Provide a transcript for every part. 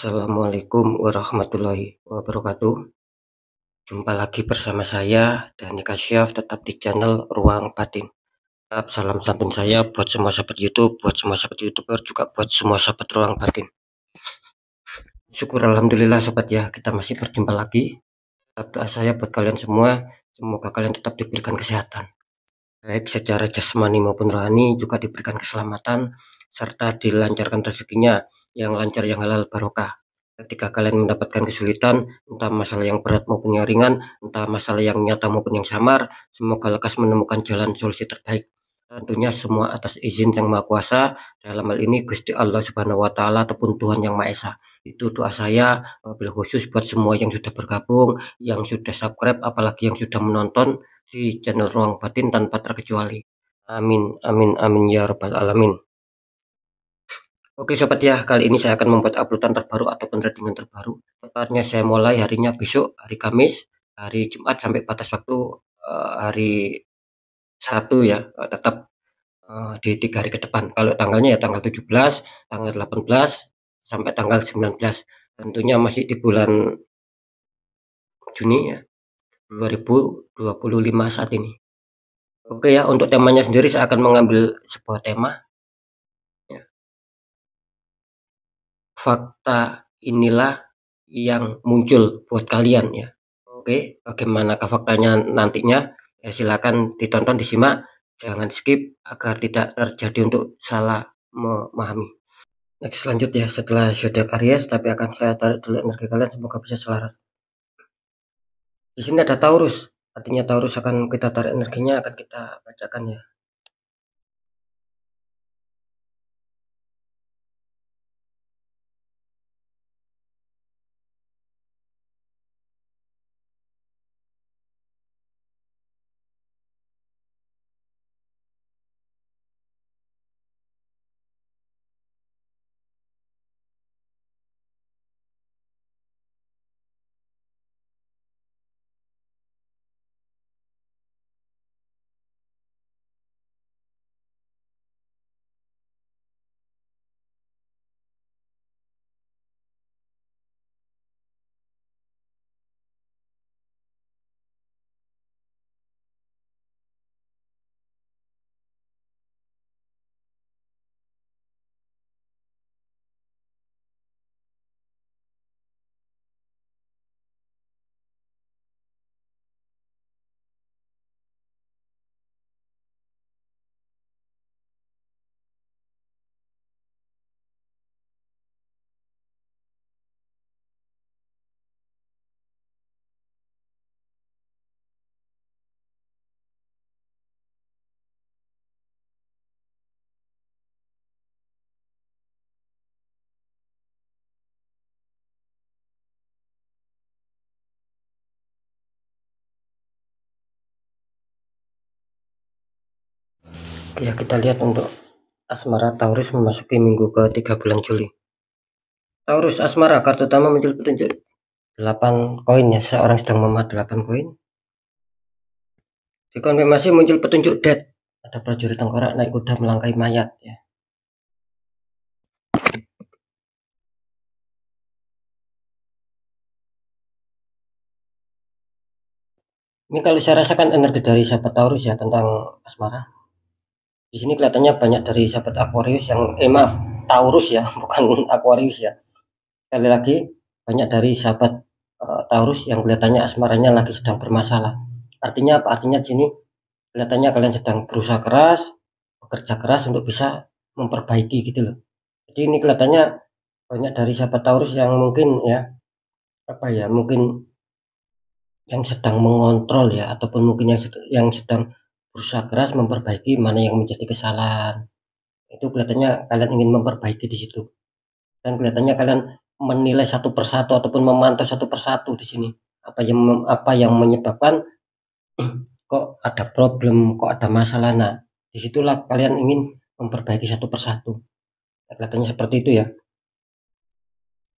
Assalamualaikum warahmatullahi wabarakatuh. Jumpa lagi bersama saya Dani Kasyaf, tetap di channel Ruang Batin. Salam santun saya buat semua sahabat YouTube, buat semua sahabat YouTuber, juga buat semua sahabat Ruang Batin. Syukur alhamdulillah sobat ya, kita masih berjumpa lagi. Doa saya buat kalian semua, semoga kalian tetap diberikan kesehatan, baik secara jasmani maupun rohani, juga diberikan keselamatan serta dilancarkan rezekinya yang lancar, yang halal barokah. Ketika kalian mendapatkan kesulitan, entah masalah yang berat maupun yang ringan, entah masalah yang nyata maupun yang samar, semoga lekas menemukan jalan solusi terbaik. Tentunya semua atas izin Yang Maha Kuasa, dalam hal ini Gusti Allah Subhanahu wa Ta'ala ataupun Tuhan Yang Maha Esa. Itu doa saya wabil khusus buat semua yang sudah bergabung, yang sudah subscribe, apalagi yang sudah menonton di channel Ruang Batin tanpa terkecuali. Amin, amin, amin ya rabbal alamin. Oke sobat ya, kali ini saya akan membuat uploadan terbaru ataupun readingan terbaru. Tepatnya saya mulai harinya besok, hari Kamis, hari Jumat sampai batas waktu hari Sabtu ya, tetap di 3 hari ke depan. Kalau tanggalnya ya tanggal 17, tanggal 18, sampai tanggal 19. Tentunya masih di bulan Juni ya, 2025 saat ini. Oke ya, untuk temanya sendiri saya akan mengambil sebuah tema. Ya. Fakta inilah yang muncul buat kalian ya. Oke, bagaimanakah faktanya nantinya? Ya silakan ditonton, disimak, jangan skip agar tidak terjadi untuk salah memahami. Next lanjut ya, setelah zodiak Aries, tapi akan saya tarik dulu energi kalian, semoga bisa selaras. Di sini ada Taurus, artinya Taurus akan kita tarik energinya, akan kita bacakan ya. Ya kita lihat untuk asmara Taurus memasuki minggu ke-3 bulan Juli. Taurus asmara, kartu utama muncul petunjuk 8 koin ya, seorang sedang memegang 8 koin. Dikonfirmasi muncul petunjuk death, ada prajurit tengkorak naik kuda melangkai mayat ya. Ini kalau saya rasakan energi dari sahabat Taurus ya tentang asmara. Di sini kelihatannya banyak dari sahabat Aquarius yang maaf, Taurus ya, bukan Aquarius ya. Sekali lagi banyak dari sahabat Taurus yang kelihatannya asmaranya lagi sedang bermasalah. Artinya apa? Artinya di sini kelihatannya kalian sedang berusaha keras, bekerja keras untuk bisa memperbaiki gitu loh. Jadi ini kelihatannya banyak dari sahabat Taurus yang mungkin ya apa ya, mungkin yang sedang mengontrol ya, ataupun mungkin yang sedang berusaha keras memperbaiki mana yang menjadi kesalahan. Itu kelihatannya kalian ingin memperbaiki di situ. Dan kelihatannya kalian menilai satu persatu ataupun memantau satu persatu di sini. Apa yang menyebabkan kok ada problem, kok ada masalah. Nah, disitulah kalian ingin memperbaiki satu persatu. Nah, kelihatannya seperti itu ya.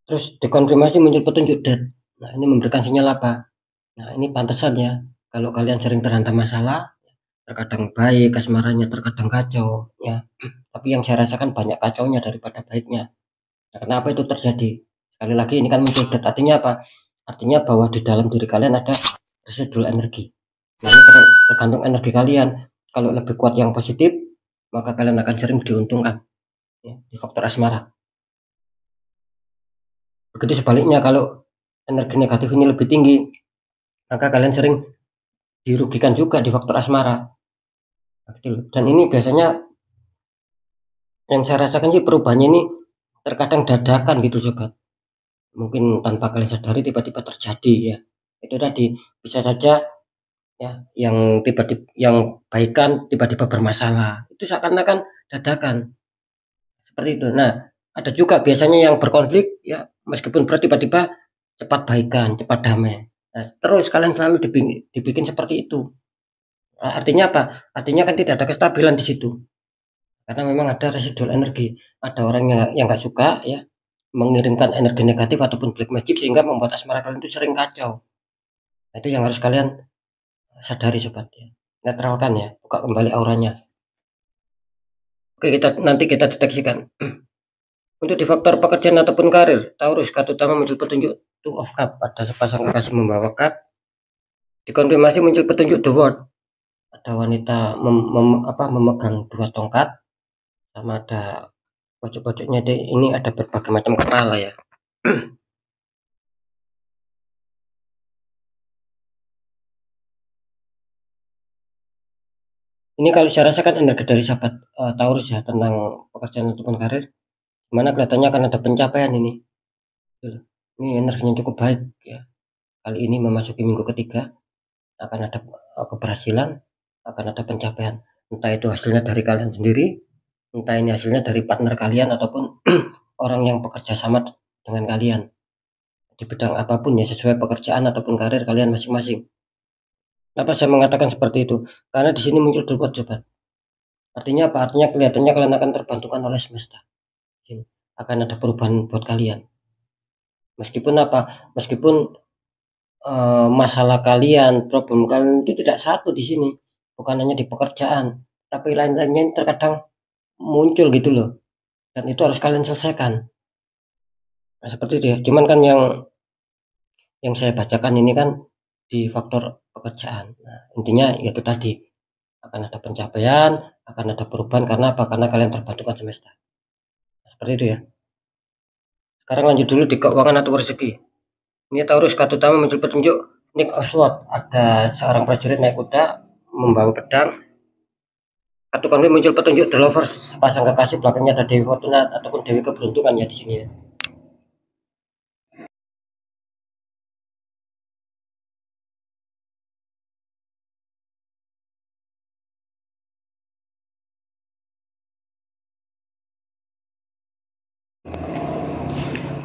Terus dikonfirmasi muncul petunjuk death. Nah, ini memberikan sinyal apa? Nah, ini pantesan ya. Kalau kalian sering terhantam masalah, terkadang baik asmaranya, terkadang kacau ya. Tapi yang saya rasakan banyak kacaunya daripada baiknya. Karena apa itu terjadi? Sekali lagi ini kan muncul dat, artinya apa? Artinya bahwa di dalam diri kalian ada residual energi. Nah, ini tergantung energi kalian. Kalau lebih kuat yang positif, maka kalian akan sering diuntungkan ya, di faktor asmara. Begitu sebaliknya, kalau energi negatif ini lebih tinggi, maka kalian sering dirugikan juga di faktor asmara. Dan ini biasanya yang saya rasakan sih perubahannya ini terkadang dadakan gitu sobat. Mungkin tanpa kalian sadari tiba-tiba terjadi ya. Itu tadi bisa saja ya, yang tiba-tiba yang baikan tiba-tiba bermasalah. Itu seakan-akan dadakan. Seperti itu. Nah, ada juga biasanya yang berkonflik ya, meskipun berat tiba-tiba cepat baikan, cepat damai. Nah, terus kalian selalu dibikin seperti itu. Artinya apa? Artinya kan tidak ada kestabilan di situ. Karena memang ada residual energi. Ada orang yang nggak suka ya mengirimkan energi negatif ataupun black magic sehingga membuat asmara kalian itu sering kacau. Nah, itu yang harus kalian sadari sobat ya. Netralkan ya, buka kembali auranya. Oke, nanti kita deteksikan. Untuk di faktor pekerjaan ataupun karir, Taurus, kartu utama muncul petunjuk Two of Cup. Ada sepasang kekasih membawa cup. Dikonfirmasi muncul petunjuk The World. Ada wanita memegang dua tongkat. Sama ada pojok-pojoknya ini ada berbagai macam kepala ya. Ini kalau saya rasakan energi dari sahabat Taurus ya tentang pekerjaan ataupun karir, mana kelihatannya akan ada pencapaian ini. Ini energinya cukup baik ya. Kali ini memasuki minggu ketiga akan ada keberhasilan, akan ada pencapaian. Entah itu hasilnya dari kalian sendiri, entah ini hasilnya dari partner kalian ataupun orang yang bekerja sama dengan kalian di bidang apapun ya, sesuai pekerjaan ataupun karir kalian masing-masing. Kenapa saya mengatakan seperti itu? Karena di sini muncul dua sobat. Artinya apa? Artinya kelihatannya kalian akan terbantukan oleh semesta. Akan ada perubahan buat kalian. Meskipun apa? Meskipun masalah kalian, problem kalian itu tidak satu di sini. Bukan hanya di pekerjaan, tapi lain-lainnya terkadang muncul gitu loh. Dan itu harus kalian selesaikan. Nah, seperti itu ya. Cuman kan yang saya bacakan ini kan di faktor pekerjaan. Nah, intinya yaitu tadi akan ada pencapaian, akan ada perubahan karena apa? Karena kalian terbantukan semesta. Nah, seperti itu ya. Sekarang lanjut dulu di keuangan atau rezeki. Ini Taurus, kartu utama muncul petunjuk Knight of Swords. Ada seorang prajurit naik kuda membawa pedang. Kartu konflik muncul petunjuk The Lovers, sepasang kekasih, belakangnya ada Dewi Fortuna ataupun Dewi Keberuntungan ya di sini ya.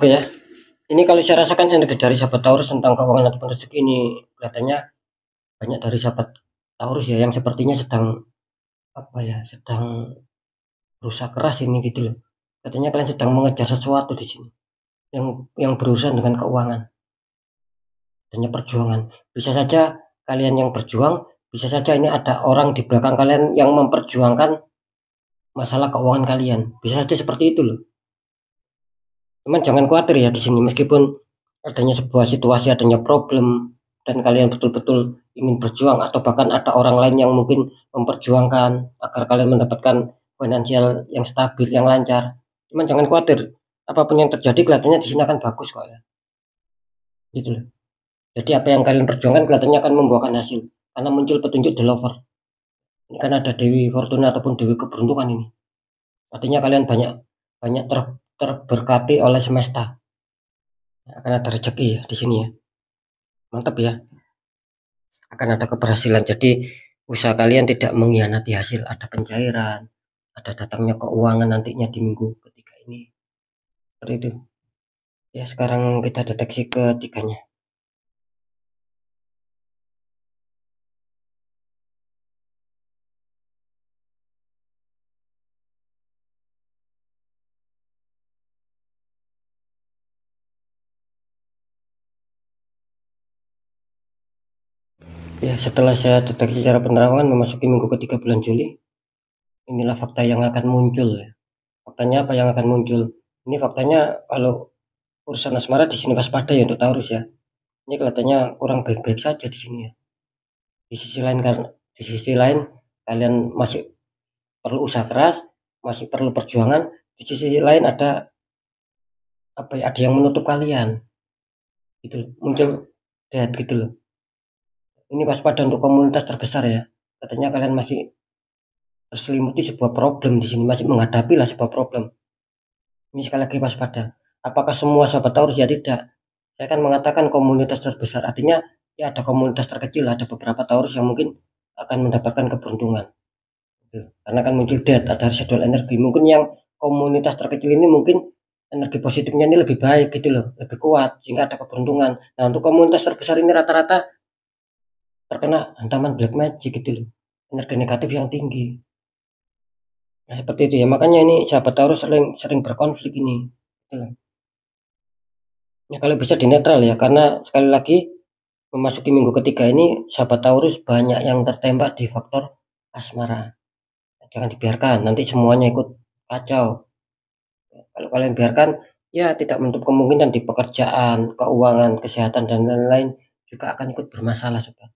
Oke ya. Ini kalau saya rasakan energi dari sahabat Taurus tentang keuangan ataupun rezeki ini kelihatannya banyak dari sahabat Taurus ya yang sepertinya sedang sedang berusaha keras ini gitu loh. Katanya kalian sedang mengejar sesuatu di sini yang berurusan dengan keuangan dan perjuangan. Bisa saja kalian yang berjuang, bisa saja ini ada orang di belakang kalian yang memperjuangkan masalah keuangan kalian. Bisa saja seperti itu loh. Cuman jangan khawatir ya di sini, meskipun adanya sebuah situasi, adanya problem dan kalian betul-betul ingin berjuang atau bahkan ada orang lain yang mungkin memperjuangkan agar kalian mendapatkan finansial yang stabil, yang lancar. Cuman jangan khawatir, apapun yang terjadi kelihatannya di sini akan bagus kok ya. Gitu loh. Jadi apa yang kalian perjuangkan kelihatannya akan membuahkan hasil karena muncul petunjuk The Lover. Ini kan ada Dewi Fortuna ataupun Dewi Keberuntungan ini. Artinya kalian banyak terberkati oleh semesta. Akan ada rezeki ya di sini ya. Mantap ya. Akan ada keberhasilan. Jadi usaha kalian tidak mengkhianati hasil. Ada pencairan, ada datangnya keuangan nantinya di minggu ketiga ini. Seperti itu. Ya, sekarang kita deteksi ketiganya. Ya, setelah saya deteksi secara penerangan memasuki minggu ketiga bulan Juli, inilah fakta yang akan muncul ya. Faktanya apa yang akan muncul? Ini faktanya kalau urusan asmara di sini waspada ya untuk Taurus ya. Ini kelihatannya kurang baik-baik saja di sini ya. Di sisi lain kalian masih perlu usaha keras, masih perlu perjuangan. Di sisi lain ada apa ya? Ada yang menutup kalian. Gitu loh. Muncul dead gitu loh. Ini waspada untuk komunitas terbesar ya. Katanya kalian masih terselimuti sebuah problem di sini, masih menghadapi lah sebuah problem. Ini sekali lagi waspada. Apakah semua sahabat Taurus? Ya tidak. Saya akan mengatakan komunitas terbesar. Artinya ya ada komunitas terkecil, ada beberapa Taurus yang mungkin akan mendapatkan keberuntungan. Gitu. Karena akan muncul dead, ada residual energi. Mungkin yang komunitas terkecil ini mungkin energi positifnya ini lebih baik gitu loh, lebih kuat sehingga ada keberuntungan. Nah untuk komunitas terbesar ini rata-rata terkena hantaman black magic gitu loh, energi negatif yang tinggi. Nah seperti itu ya, makanya ini sahabat Taurus sering berkonflik ini gitu loh. Ya kalau bisa di netral ya, karena sekali lagi memasuki minggu ketiga ini sahabat Taurus banyak yang tertembak di faktor asmara. Jangan dibiarkan nanti semuanya ikut kacau. Kalau kalian biarkan ya tidak menutup kemungkinan di pekerjaan, keuangan, kesehatan dan lain-lain juga akan ikut bermasalah sobat.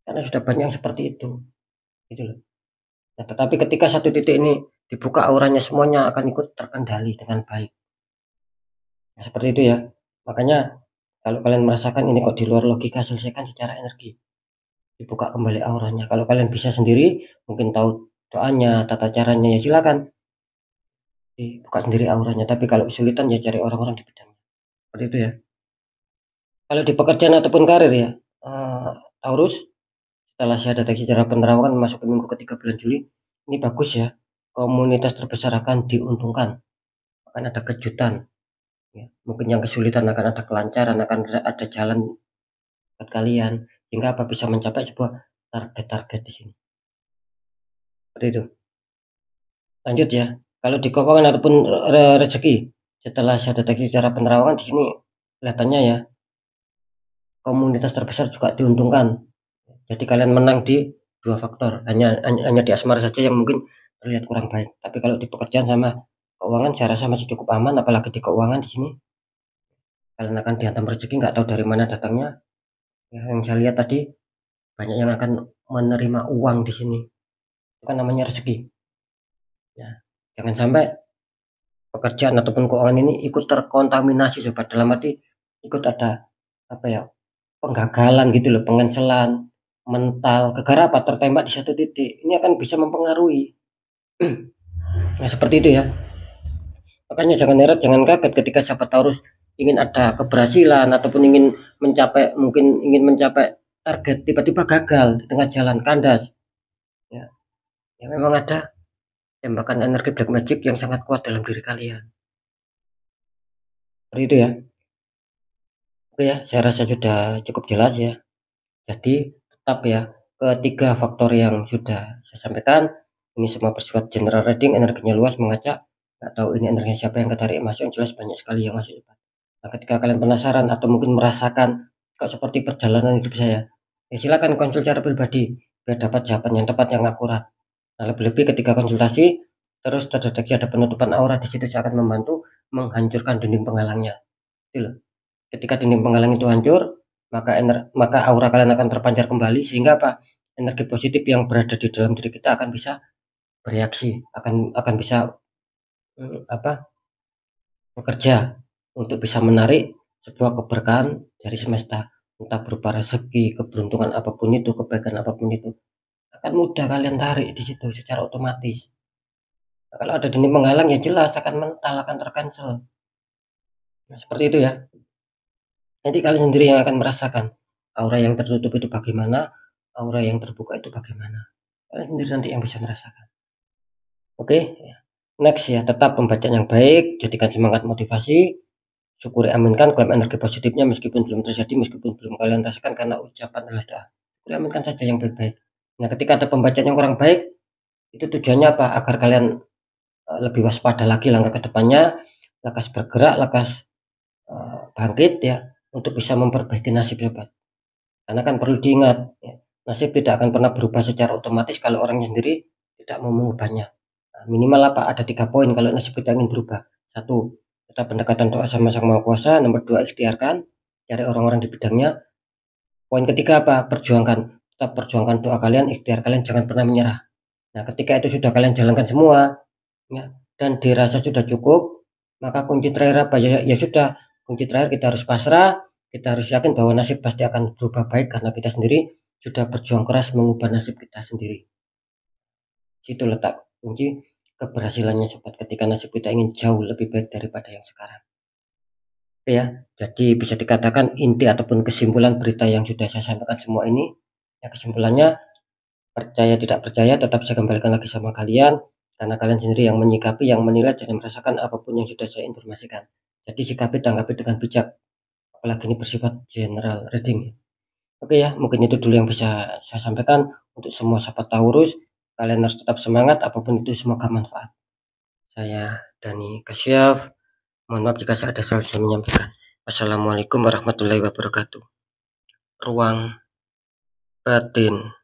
Karena sudah banyak yang seperti itu gitu loh. Nah, tetapi ketika satu titik ini dibuka auranya semuanya akan ikut terkendali dengan baik. Nah, seperti itu ya. Makanya kalau kalian merasakan ini kok di luar logika, selesaikan secara energi. Dibuka kembali auranya. Kalau kalian bisa sendiri, mungkin tahu doanya, tata caranya ya silakan dibuka sendiri auranya. Tapi kalau kesulitan ya cari orang-orang di bidangnya. Seperti itu ya. Kalau di pekerjaan ataupun karir ya, Taurus setelah saya deteksi secara penerawangan masuk ke minggu ketiga bulan Juli, ini bagus ya. Komunitas terbesar akan diuntungkan, akan ada kejutan. Ya. Mungkin yang kesulitan akan ada kelancaran, akan ada jalan buat kalian, sehingga apa bisa mencapai sebuah target-target di sini. Seperti itu. Lanjut ya. Kalau di keuangan ataupun rezeki, setelah saya deteksi secara penerawangan di sini kelihatannya ya komunitas terbesar juga diuntungkan. Jadi kalian menang di dua faktor. Hanya di asmara saja yang mungkin terlihat kurang baik. Tapi kalau di pekerjaan sama keuangan saya rasa masih cukup aman. Apalagi di keuangan di sini kalian akan dihantam rezeki nggak tahu dari mana datangnya. Ya, yang saya lihat tadi banyak yang akan menerima uang di sini. Itu kan namanya rezeki. Ya, jangan sampai pekerjaan ataupun keuangan ini ikut terkontaminasi sobat, dalam arti ikut ada apa ya penggagalan gitu loh, pengencelan mental, gara-gara apa tertembak di satu titik, ini akan bisa mempengaruhi. Nah seperti itu ya, makanya jangan heran, jangan kaget ketika sahabat Taurus ingin ada keberhasilan ataupun ingin mencapai target tiba-tiba gagal di tengah jalan, kandas ya, ya memang ada tembakan energi black magic yang sangat kuat dalam diri kalian. Seperti itu ya. Oke ya, saya rasa sudah cukup jelas ya. Jadi tetap ya, ketiga faktor yang sudah saya sampaikan ini semua bersifat general reading, energinya luas, mengacak, nggak tahu ini energinya siapa yang ketarik masuk, yang jelas banyak sekali yang masuk. Nah ketika kalian penasaran atau mungkin merasakan kok seperti perjalanan hidup saya, ya silakan konsul secara pribadi biar dapat jawaban yang tepat, yang akurat. Nah lebih-lebih ketika konsultasi terus terdeteksi ada penutupan aura, di situ saya akan membantu menghancurkan dinding penghalangnya. Gitu loh. Ketika dinding penghalang itu hancur, maka aura kalian akan terpancar kembali, sehingga apa? Energi positif yang berada di dalam diri kita akan bisa bereaksi, akan bisa apa? Bekerja untuk bisa menarik sebuah keberkahan dari semesta, entah berupa rezeki, keberuntungan apapun itu, kebaikan apapun itu, akan mudah kalian tarik di situ secara otomatis. Nah, kalau ada dinding penghalang ya jelas akan mental, akan tercancel. Nah, seperti itu ya. Nanti kalian sendiri yang akan merasakan aura yang tertutup itu bagaimana, aura yang terbuka itu bagaimana. Kalian sendiri nanti yang bisa merasakan. Oke, next ya, tetap pembacaan yang baik, jadikan semangat motivasi, syukuri, aminkan, klaim energi positifnya meskipun belum terjadi, meskipun belum kalian rasakan, karena ucapan adalah doa. Syukuri, aminkan saja yang baik-baik. Nah, ketika ada pembacaan yang kurang baik, itu tujuannya apa? Agar kalian lebih waspada lagi langkah ke depannya, lekas bergerak, lekas bangkit ya, untuk bisa memperbaiki nasib sobat. Karena kan perlu diingat ya, nasib tidak akan pernah berubah secara otomatis kalau orangnya sendiri tidak mau mengubahnya. Nah, minimal apa? Ada 3 poin kalau nasib kita ingin berubah. 1, tetap pendekatan doa sama Sang Maha Kuasa. Nomor 2, ikhtiarkan, cari orang-orang di bidangnya. Poin ketiga apa? Perjuangkan, tetap perjuangkan doa kalian, ikhtiar kalian, jangan pernah menyerah. Nah, ketika itu sudah kalian jalankan semua, ya, dan dirasa sudah cukup, maka kunci terakhir apa? Ya sudah, kunci terakhir kita harus pasrah, kita harus yakin bahwa nasib pasti akan berubah baik karena kita sendiri sudah berjuang keras mengubah nasib kita sendiri. Situ letak kunci keberhasilannya sobat, ketika nasib kita ingin jauh lebih baik daripada yang sekarang. Oke ya, jadi bisa dikatakan inti ataupun kesimpulan berita yang sudah saya sampaikan semua ini, ya kesimpulannya, percaya tidak percaya tetap saya kembalikan lagi sama kalian, karena kalian sendiri yang menyikapi, yang menilai dan merasakan apapun yang sudah saya informasikan. Jadi sikapi, tanggapi dengan bijak, apalagi ini bersifat general reading. Oke ya, mungkin itu dulu yang bisa saya sampaikan untuk semua sahabat Taurus. Kalian harus tetap semangat, apapun itu semoga manfaat. Saya Dani Kasyaf, mohon maaf jika saya ada salah dalam menyampaikan. Wassalamualaikum warahmatullahi wabarakatuh. Ruang batin.